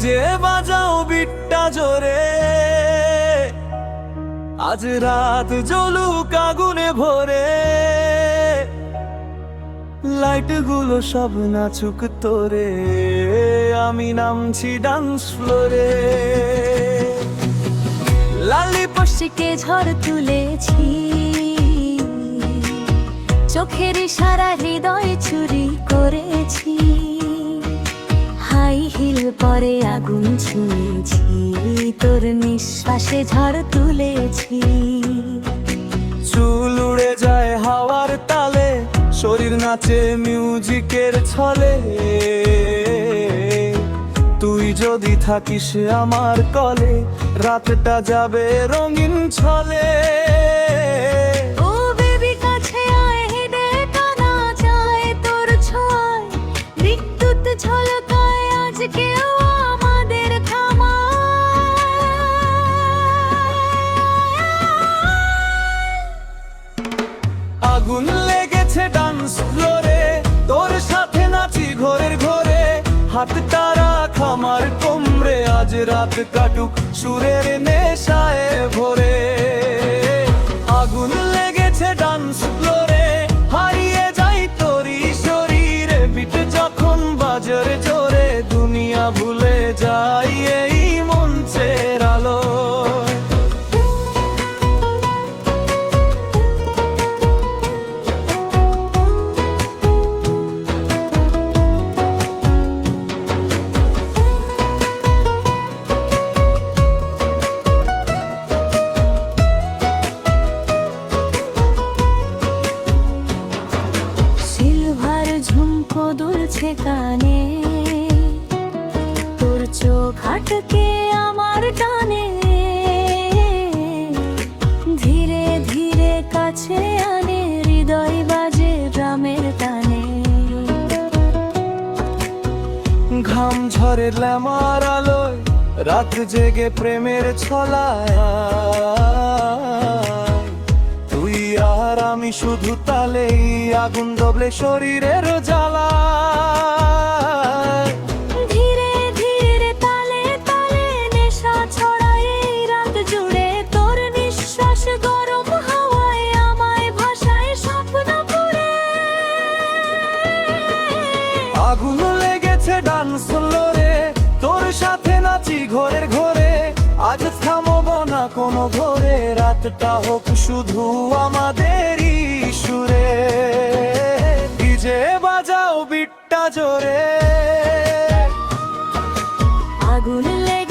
DJ বাজাও বিটটা জোরে, আজ রাত জ্বলুক আগুনে ভরে, লাইট গুলো সব নাচুক তোরে, আমি নামছি ডান্স ফ্লোরে। লালি পশিকে ঝড় তুলেছি, চোখের ইশারা হৃদয় চুরি করেছি, হাই হিল পরে আগুন ছুঁয়েছি, তোর নিঃশ্বাসে ঝড় তুলেছি। চুল উড়ে যায় হাওয়ার তালে, শরীর নাচে মিউজিকের ছলে, তুই যদি থাকিস আমার কলে, রাতটা যাবে রঙিন ছলে। ও বেবি কাছে আয়, হেডে টানা যায় তোর ছোঁয়ায়, বিদ্যুৎ ঝলকায় আজকেও আমাদের থামায়। আগুন লেগেছে ডান্স ফ্লোরে, তোর সাথে নাচি ঘোরের ঘোরে, হাত তারা খামার কোমরে, আজ রাত কাটুক সুরের নেশায় ভরে। আগুন লেগেছে ডান্স ফ্লোরে, হারিয়ে যাই তোরই শরীরে, বিট যখন বাজার জোরে, দুনিয়া ভুলে যাই এই মঞ্চের আলো। সিলভার ঝুমকো দুলছে কানে, তোর চোখ আটকে আমার টানে, ধীরে ধীরে কাছে আনে, হৃদয় বাজে ড্রামের টানে। ঘাম ঝরে ল্যামার আলোয়, রাত জেগে প্রেমের ছলায়, তুই আর আমি শুধু তালেই, আগুন দবলে শরীরের জ্বালা। ধীরে ধীরে তালে তালে নেশা ছড়ায় এই রাত জুড়ে, তোর নিঃশ্বাস গরম হাওয়ায় আমায় ভাসায় স্বপ্ন পুরে। আগুন লেগেছে ডান্স ফ্লোরে, তোর সাথে নাচি ঘোরের ঘোরে, আজ থামবো না কোনো ঘোরে, রাতটা হোক শুধু আমাদেরই সুরে। ডিজে বাজাও বিটটা জোরে, আগুন লেগে